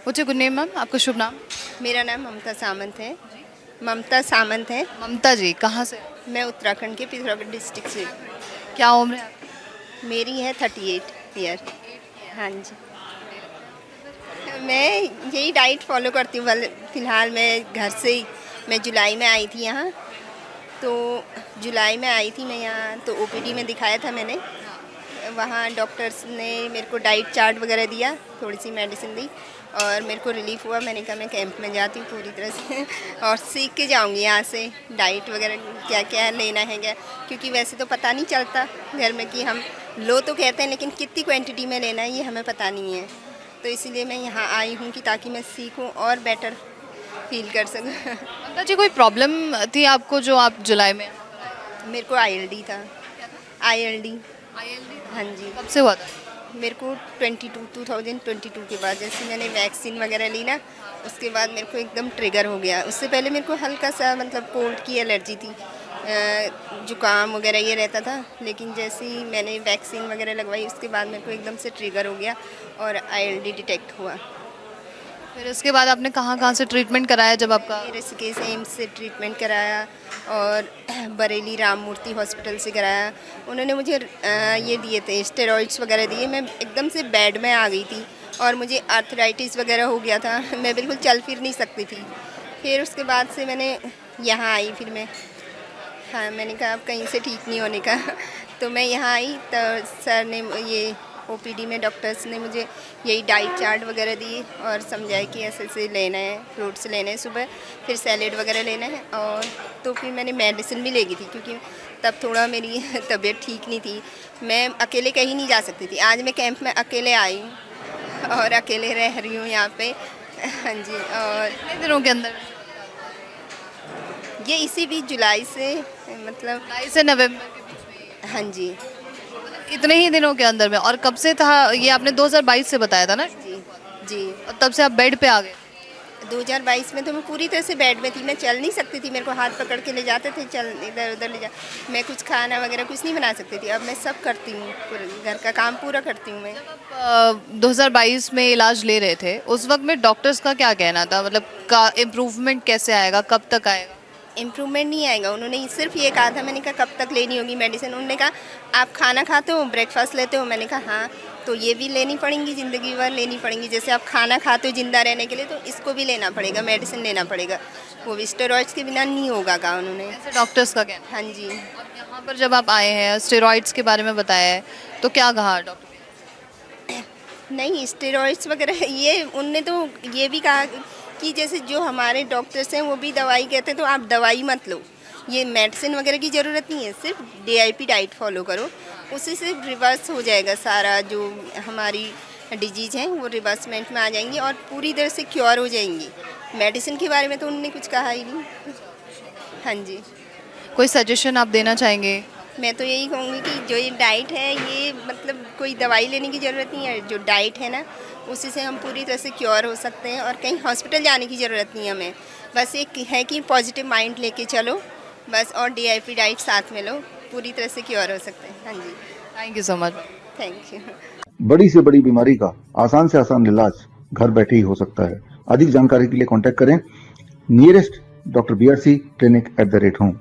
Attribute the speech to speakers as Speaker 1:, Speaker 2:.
Speaker 1: मुझे good name ma'am, आपका शुभ नाम?
Speaker 2: मेरा नाम ममता सामंत है। ममता सामंत है।
Speaker 1: ममता जी, कहाँ से?
Speaker 2: मैं उत्तराखंड के पिथौरागढ़ डिस्ट्रिक्ट से।
Speaker 1: क्या उम्र है आपकी?
Speaker 2: मेरी है 38 ईयर। हाँ जी। मैं यही डाइट फॉलो करती हूँ। फ़िलहाल मैं घर से ही, मैं जुलाई में आई थी यहाँ। तो जुलाई में आई थी मैं यहाँ, तो ओपीडी में दिखाया था मैंने। वहाँ डॉक्टर्स ने मेरे को डाइट चार्ट वगैरह दिया, थोड़ी सी मेडिसिन दी और मेरे को रिलीफ़ हुआ। मैंने कहा मैं कैंप में जाती हूँ पूरी तरह से और सीख के जाऊँगी यहाँ से डाइट वगैरह क्या क्या लेना है क्या, क्योंकि वैसे तो पता नहीं चलता घर में कि हम लो तो कहते हैं, लेकिन कितनी क्वांटिटी में लेना है ये हमें पता नहीं है। तो इसीलिए मैं यहाँ आई हूँ कि ताकि मैं सीखूँ और बेटर फील कर सकूँ।
Speaker 1: ममता जी, कोई प्रॉब्लम थी आपको जो आप जुलाई में?
Speaker 2: मेरे को आईएलडी था। आईएलडी। हाँ जी।
Speaker 1: कब से हुआ था?
Speaker 2: मेरे को 2022 के बाद जैसे मैंने वैक्सीन वगैरह ली ना, उसके बाद मेरे को एकदम ट्रिगर हो गया। उससे पहले मेरे को हल्का सा मतलब कोल्ड की एलर्जी थी, जुकाम वगैरह ये रहता था, लेकिन जैसे ही मैंने वैक्सीन वगैरह लगवाई उसके बाद मेरे को एकदम से ट्रिगर हो गया और आईएलडी डिटेक्ट हुआ।
Speaker 1: फिर उसके बाद आपने कहाँ कहाँ से ट्रीटमेंट कराया जब आपका?
Speaker 2: ऋषिकेश एम्स से ट्रीटमेंट कराया और बरेली राम मूर्ति हॉस्पिटल से कराया। उन्होंने मुझे ये दिए थे, स्टेरॉइड्स वगैरह दिए। मैं एकदम से बेड में आ गई थी और मुझे आर्थराइटिस वगैरह हो गया था। मैं बिल्कुल चल फिर नहीं सकती थी। फिर उसके बाद से मैंने यहाँ आई। फिर मैं, हाँ, मैंने कहा अब कहीं से ठीक नहीं होने का तो मैं यहाँ आई तो सर ने ये ओपीडी में डॉक्टर्स ने मुझे यही डाइट चार्ट वगैरह दी और समझाया कि ऐसे ऐसे लेना है, फ्रूट्स लेने हैं सुबह, फिर सैलेड वगैरह लेना है। और तो फिर मैंने मेडिसिन भी ले गई थी, क्योंकि तब थोड़ा मेरी तबीयत ठीक नहीं थी। मैं अकेले कहीं नहीं जा सकती थी। आज मैं कैंप में अकेले आई हूँ और अकेले रह रही हूँ यहाँ पे। हाँ जी। और
Speaker 1: कितने दिनों के अंदर?
Speaker 2: ये इसी बीच जुलाई से, मतलब
Speaker 1: जुलाई से नवंबर के बीच में?
Speaker 2: हाँ जी।
Speaker 1: इतने ही दिनों के अंदर में? और कब से था ये? आपने 2022 से बताया था ना?
Speaker 2: जी जी।
Speaker 1: और तब से आप बेड पे आ गए?
Speaker 2: 2022 में तो मैं पूरी तरह से बेड में थी। मैं चल नहीं सकती थी। मेरे को हाथ पकड़ के ले जाते थे, चल इधर उधर ले जा। मैं कुछ खाना वगैरह कुछ नहीं बना सकती थी। अब मैं सब करती हूँ, पूरे घर का काम पूरा करती हूँ मैं।
Speaker 1: 2022 में इलाज ले रहे थे, उस वक्त में डॉक्टर्स का क्या कहना था? मतलब का इम्प्रूवमेंट कैसे आएगा, कब तक आएगा?
Speaker 2: इम्प्रूवमेंट नहीं आएगा। उन्होंने सिर्फ ये कहा था। मैंने कहा कब तक लेनी होगी मेडिसिन? उन्होंने कहा आप खाना खाते हो, ब्रेकफास्ट लेते हो? मैंने कहा हाँ। तो ये भी लेनी पड़ेंगी, ज़िंदगी भर लेनी पड़ेंगी। जैसे आप खाना खाते हो ज़िंदा रहने के लिए, तो इसको भी लेना पड़ेगा, मेडिसिन लेना पड़ेगा। वो भी स्टेरॉइड्स के बिना नहीं होगा, कहा उन्होंने।
Speaker 1: ऐसे डॉक्टर्स का कहना?
Speaker 2: हाँ जी।
Speaker 1: और यहाँ पर जब आप आए हैं, स्टेरॉइड्स के बारे में बताया है, तो क्या कहा डॉक्टर?
Speaker 2: नहीं, स्टेरॉइड्स वगैरह ये उनने तो ये भी कहा कि जैसे जो हमारे डॉक्टर्स हैं वो भी दवाई कहते हैं, तो आप दवाई मत लो, ये मेडिसिन वगैरह की ज़रूरत नहीं है, सिर्फ डीआईपी डाइट फॉलो करो, उससे से रिवर्स हो जाएगा सारा जो हमारी डिजीज़ हैं, वो रिवर्समेंट में आ जाएंगी और पूरी तरह से क्योर हो जाएंगी। मेडिसिन के बारे में तो उन्होंने कुछ कहा ही नहीं। हाँ जी।
Speaker 1: कोई सजेशन आप देना चाहेंगे?
Speaker 2: मैं तो यही कहूँगी कि जो ये डाइट है, ये मतलब कोई दवाई लेने की ज़रूरत नहीं है। जो डाइट है ना, उसी से हम पूरी तरह से क्योर हो सकते हैं और कहीं हॉस्पिटल जाने की ज़रूरत नहीं है हमें। बस एक है कि पॉजिटिव माइंड लेके चलो बस, और डीआईपी डाइट साथ में लो, पूरी तरह से क्योर हो सकते हैं। हाँ जी।
Speaker 1: Thank you so much.
Speaker 2: Thank you.
Speaker 3: बड़ी से बड़ी बीमारी का आसान से आसान इलाज घर बैठे ही हो सकता है। अधिक जानकारी के लिए कांटेक्ट करें nearest doctor BRC clinic @home।